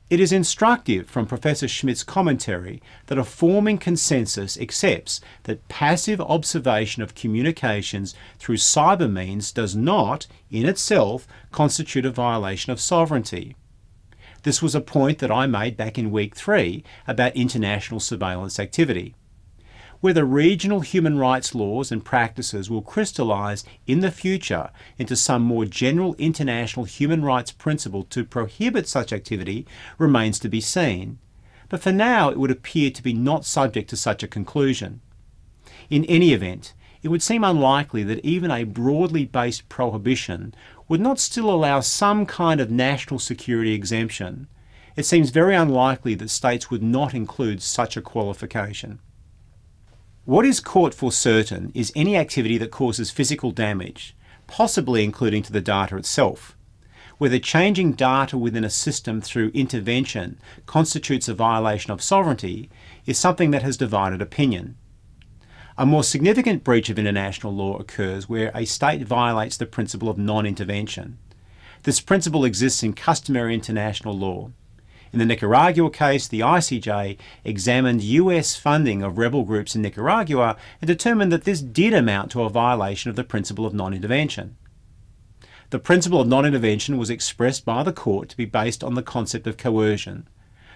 It is instructive from Professor Schmidt's commentary that a forming consensus accepts that passive observation of communications through cyber means does not, in itself, constitute a violation of sovereignty. This was a point that I made back in week 3 about international surveillance activity. Whether regional human rights laws and practices will crystallise in the future into some more general international human rights principle to prohibit such activity remains to be seen, but for now it would appear to be not subject to such a conclusion. In any event, it would seem unlikely that even a broadly based prohibition would not still allow some kind of national security exemption. It seems very unlikely that states would not include such a qualification. What is caught for certain is any activity that causes physical damage, possibly including to the data itself. Whether changing data within a system through intervention constitutes a violation of sovereignty is something that has divided opinion. A more significant breach of international law occurs where a state violates the principle of non-intervention. This principle exists in customary international law. In the Nicaragua case, the ICJ examined US funding of rebel groups in Nicaragua and determined that this did amount to a violation of the principle of non-intervention. The principle of non-intervention was expressed by the court to be based on the concept of coercion.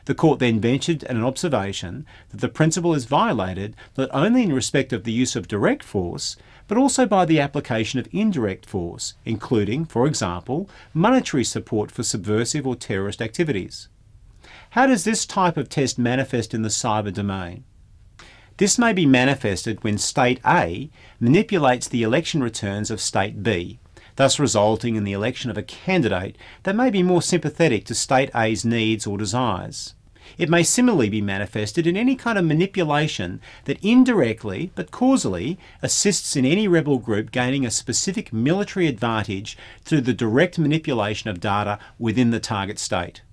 The court then ventured an observation that the principle is violated not only in respect of the use of direct force, but also by the application of indirect force, including, for example, monetary support for subversive or terrorist activities. How does this type of test manifest in the cyber domain? This may be manifested when State A manipulates the election returns of State B, thus resulting in the election of a candidate that may be more sympathetic to State A's needs or desires. It may similarly be manifested in any kind of manipulation that indirectly but causally assists in any rebel group gaining a specific military advantage through the direct manipulation of data within the target state.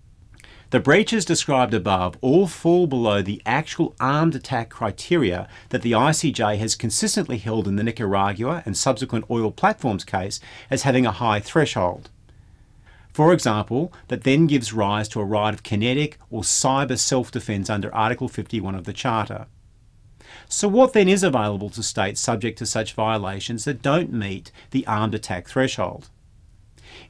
The breaches described above all fall below the actual armed attack criteria that the ICJ has consistently held in the Nicaragua and subsequent oil platforms case as having a high threshold. For example, that then gives rise to a right of kinetic or cyber self-defence under Article 51 of the Charter. So what then is available to states subject to such violations that don't meet the armed attack threshold?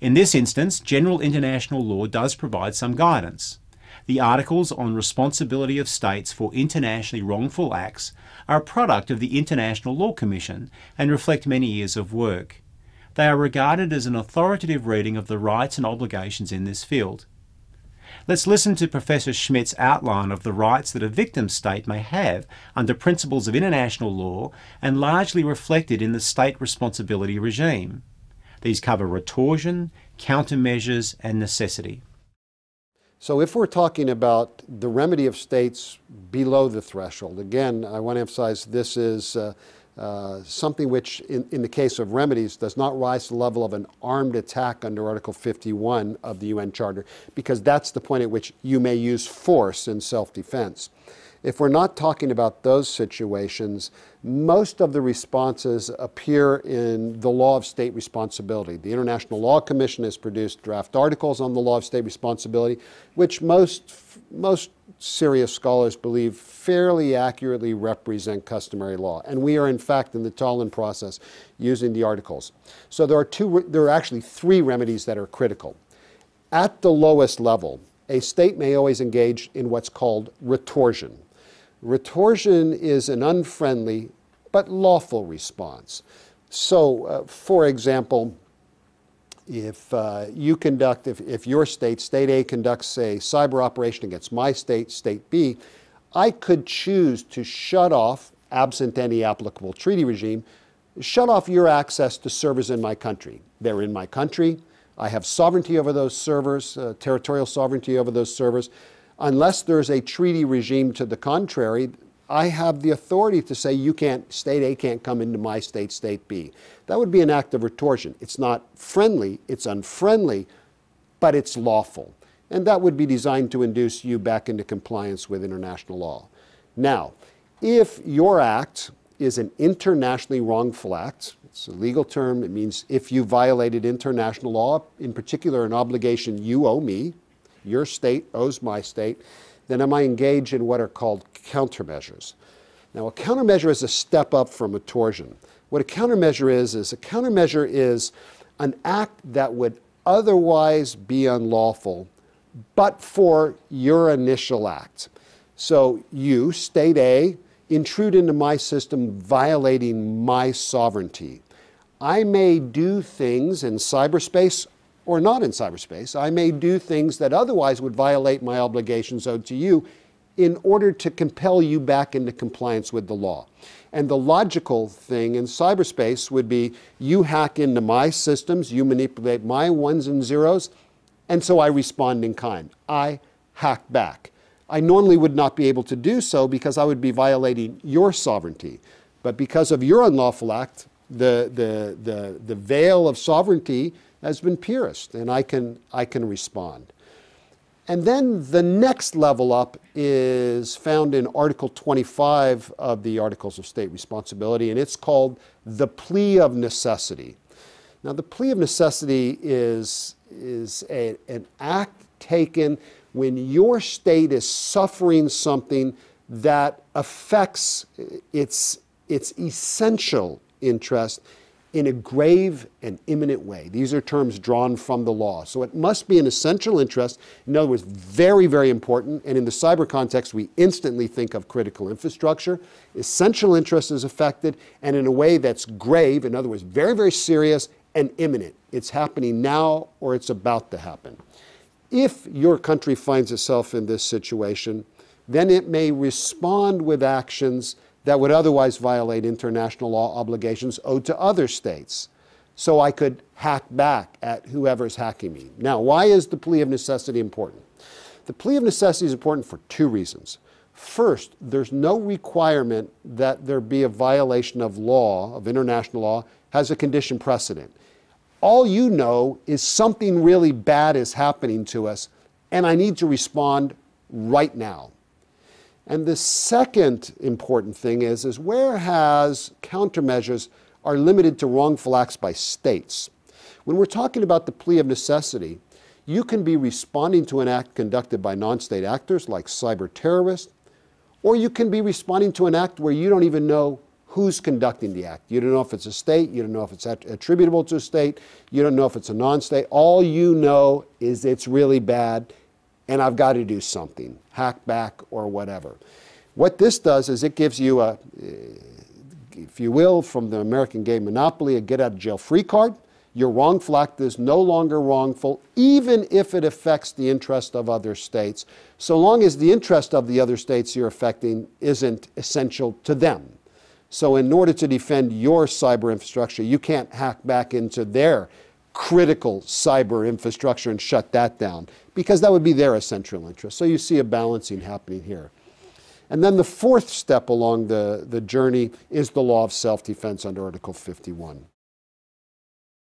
In this instance, general international law does provide some guidance. The articles on responsibility of states for internationally wrongful acts are a product of the International Law Commission and reflect many years of work. They are regarded as an authoritative reading of the rights and obligations in this field. Let's listen to Professor Schmidt's outline of the rights that a victim state may have under principles of international law and largely reflected in the state responsibility regime. These cover retortion, countermeasures, and necessity. So if we're talking about the remedy of states below the threshold, again, I want to emphasize this is something which, in the case of remedies, does not rise to the level of an armed attack under Article 51 of the UN Charter, because that's the point at which you may use force in self-defense. If we're not talking about those situations, most of the responses appear in the law of state responsibility. The International Law Commission has produced draft articles on the law of state responsibility, which most serious scholars believe fairly accurately represent customary law. And we are, in fact, in the Tallinn process using the articles. So there are actually 3 remedies that are critical. At the lowest level, a state may always engage in what's called retorsion. Retorsion is an unfriendly but lawful response. So, for example, if your state, State A, conducts a cyber operation against my state, State B, I could choose to shut off, absent any applicable treaty regime, shut off your access to servers in my country. They're in my country. I have sovereignty over those servers, territorial sovereignty over those servers. Unless there's a treaty regime to the contrary, I have the authority to say State A can't come into my state, State B. That would be an act of retorsion. It's not friendly, it's unfriendly, but it's lawful. And that would be designed to induce you back into compliance with international law. Now, if your act is an internationally wrongful act, it's a legal term, it means if you violated international law, in particular an obligation you owe me, your state owes my state, then I might engage in what are called countermeasures. Now, a countermeasure is a step up from a torsion. What a countermeasure is an act that would otherwise be unlawful, but for your initial act. So you, state A, intrude into my system violating my sovereignty. I may do things in cyberspace or not in cyberspace. I may do things that otherwise would violate my obligations owed to you in order to compel you back into compliance with the law. And the logical thing in cyberspace would be you hack into my systems, you manipulate my ones and zeros, and so I respond in kind. I hack back. I normally would not be able to do so because I would be violating your sovereignty. But because of your unlawful act, the veil of sovereignty has been pierced, and I can respond. And then the next level up is found in Article 25 of the Articles of State Responsibility, and it's called the plea of necessity. Now, the plea of necessity is an act taken when your state is suffering something that affects its essential interest in a grave and imminent way. These are terms drawn from the law. So it must be an essential interest. In other words, very, very important. And in the cyber context, we instantly think of critical infrastructure. Essential interest is affected, and in a way that's grave, in other words, very, very serious and imminent. It's happening now or it's about to happen. If your country finds itself in this situation, then it may respond with actions that would otherwise violate international law obligations owed to other states. So I could hack back at whoever's hacking me. Now, why is the plea of necessity important? The plea of necessity is important for two reasons. First, there's no requirement that there be a violation of law, of international law, as a condition precedent. All you know is something really bad is happening to us, and I need to respond right now. And the second important thing is whereas countermeasures are limited to wrongful acts by states, when we're talking about the plea of necessity, you can be responding to an act conducted by non-state actors like cyber terrorists, or you can be responding to an act where you don't even know who's conducting the act. You don't know if it's a state, you don't know if it's attributable to a state, you don't know if it's a non-state. All you know is it's really bad and I've got to do something, hack back or whatever. What this does is it gives you a, if you will, from the American game Monopoly, a get-out-of-jail-free card. Your wrongful act is no longer wrongful, even if it affects the interest of other states, so long as the interest of the other states you're affecting isn't essential to them. So in order to defend your cyber infrastructure, you can't hack back into their critical cyber infrastructure and shut that down, because that would be their essential interest. So you see a balancing happening here. And then the fourth step along the journey is the law of self-defense under Article 51.